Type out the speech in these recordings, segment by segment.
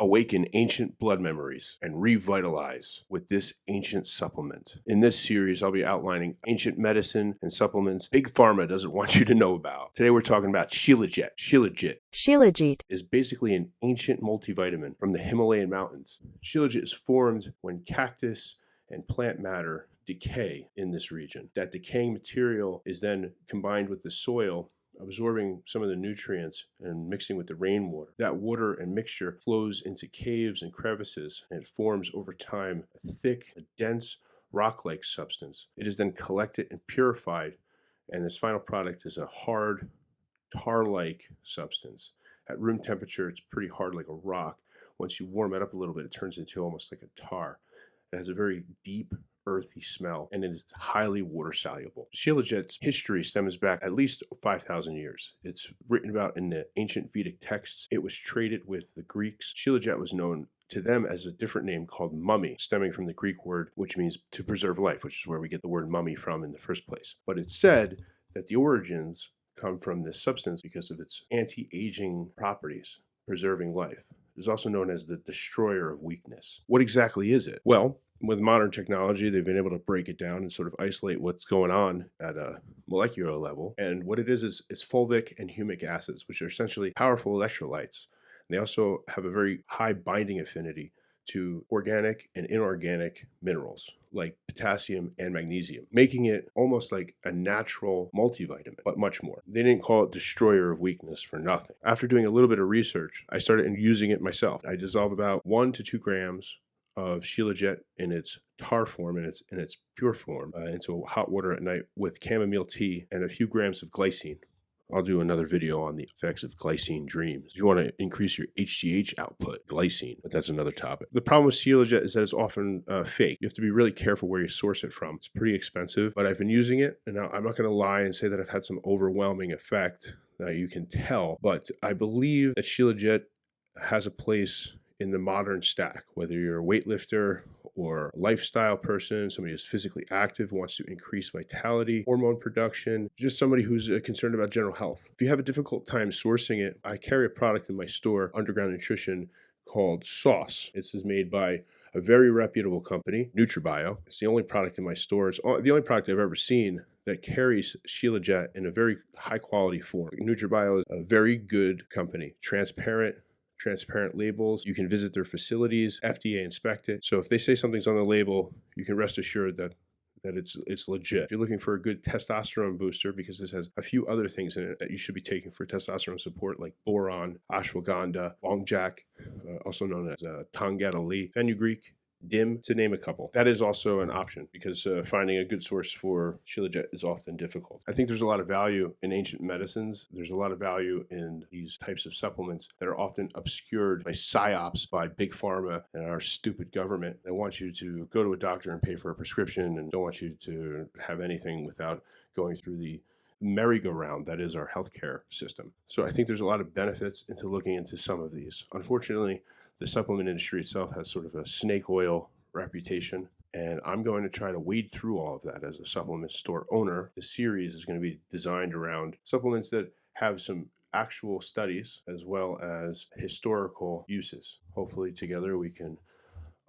awaken ancient blood memories and revitalize with this ancient supplement. In this series, I'll be outlining ancient medicine and supplements Big Pharma doesn't want you to know about. Today, we're talking about Shilajit. Shilajit Is basically an ancient multivitamin from the Himalayan mountains. Shilajit is formed when cactus and plant matter decay in this region. That decaying material is then combined with the soil, absorbing some of the nutrients and mixing with the rainwater. That water and mixture flows into caves and crevices, and it forms over time a thick, dense, rock-like substance. It is then collected and purified, and this final product is a hard, tar-like substance. At room temperature, it's pretty hard like a rock. Once you warm it up a little bit, it turns into almost like a tar. It has a very deep, earthy smell, and it is highly water soluble. Shilajit's history stems back at least 5,000 years. It's written about in the ancient Vedic texts. It was traded with the Greeks. Shilajit was known to them as a different name called mummy, stemming from the Greek word which means to preserve life, which is where we get the word mummy from in the first place. But it's said that the origins come from this substance because of its anti-aging properties, preserving life. It is also known as the destroyer of weakness. What exactly is it? Well, with modern technology, they've been able to break it down and sort of isolate what's going on at a molecular level. And what it is it's fulvic and humic acids, which are essentially powerful electrolytes. They also have a very high binding affinity to organic and inorganic minerals like potassium and magnesium, making it almost like a natural multivitamin, but much more. They didn't call it destroyer of weakness for nothing. After doing a little bit of research, I started using it myself. I dissolve about 1 to 2 grams of Shilajit in its tar form, in its pure form, into hot water at night with chamomile tea and a few grams of glycine. I'll do another video on the effects of glycine dreams. If you want to increase your HGH output, glycine, but that's another topic. The problem with Shilajit is that it's often fake. You have to be really careful where you source it from. It's pretty expensive, but I've been using it, and now I'm not going to lie and say that I've had some overwhelming effect that you can tell, but I believe that Shilajit has a place in the modern stack, whether you're a weightlifter or a lifestyle person, somebody who's physically active, wants to increase vitality, hormone production, just somebody who's concerned about general health. If you have a difficult time sourcing it, I carry a product in my store, Underground Nutrition, called Sauce. This is made by a very reputable company, Nutrabio. It's the only product in my stores, the only product I've ever seen that carries Shilajit in a very high quality form. Nutrabio is a very good company, transparent labels. You can visit their facilities, FDA inspected. So if they say something's on the label, you can rest assured that it's legit. If you're looking for a good testosterone booster, because this has a few other things in it that you should be taking for testosterone support, like boron, ashwagandha, longjack, also known as tangadali, fenugreek, dim, to name a couple. That is also an option because finding a good source for Shilajit is often difficult. I think there's a lot of value in ancient medicines. There's a lot of value in these types of supplements that are often obscured by Psyops, by Big Pharma and our stupid government. They want you to go to a doctor and pay for a prescription and don't want you to have anything without going through the MerryGoRound, that is our healthcare system. So I think there's a lot of benefits into looking into some of these. Unfortunately, the supplement industry itself has sort of a snake oil reputation, and I'm going to try to wade through all of that as a supplement store owner. The series is going to be designed around supplements that have some actual studies as well as historical uses. Hopefully together we can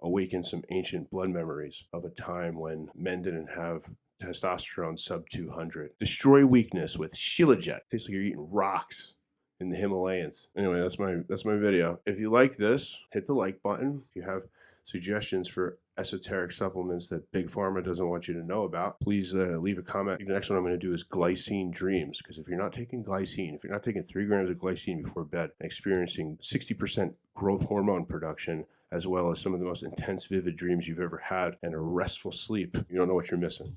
awaken some ancient blood memories of a time when men didn't have testosterone sub 200. Destroy weakness with Shilajit. Tastes like you're eating rocks in the Himalayas. Anyway, that's my video. If you like this, hit the like button. If you have suggestions for esoteric supplements that Big Pharma doesn't want you to know about, please leave a comment. The next one I'm going to do is glycine dreams, because if you're not taking glycine, if you're not taking 3 grams of glycine before bed, experiencing 60% growth hormone production, as well as some of the most intense, vivid dreams you've ever had, and a restful sleep, you don't know what you're missing.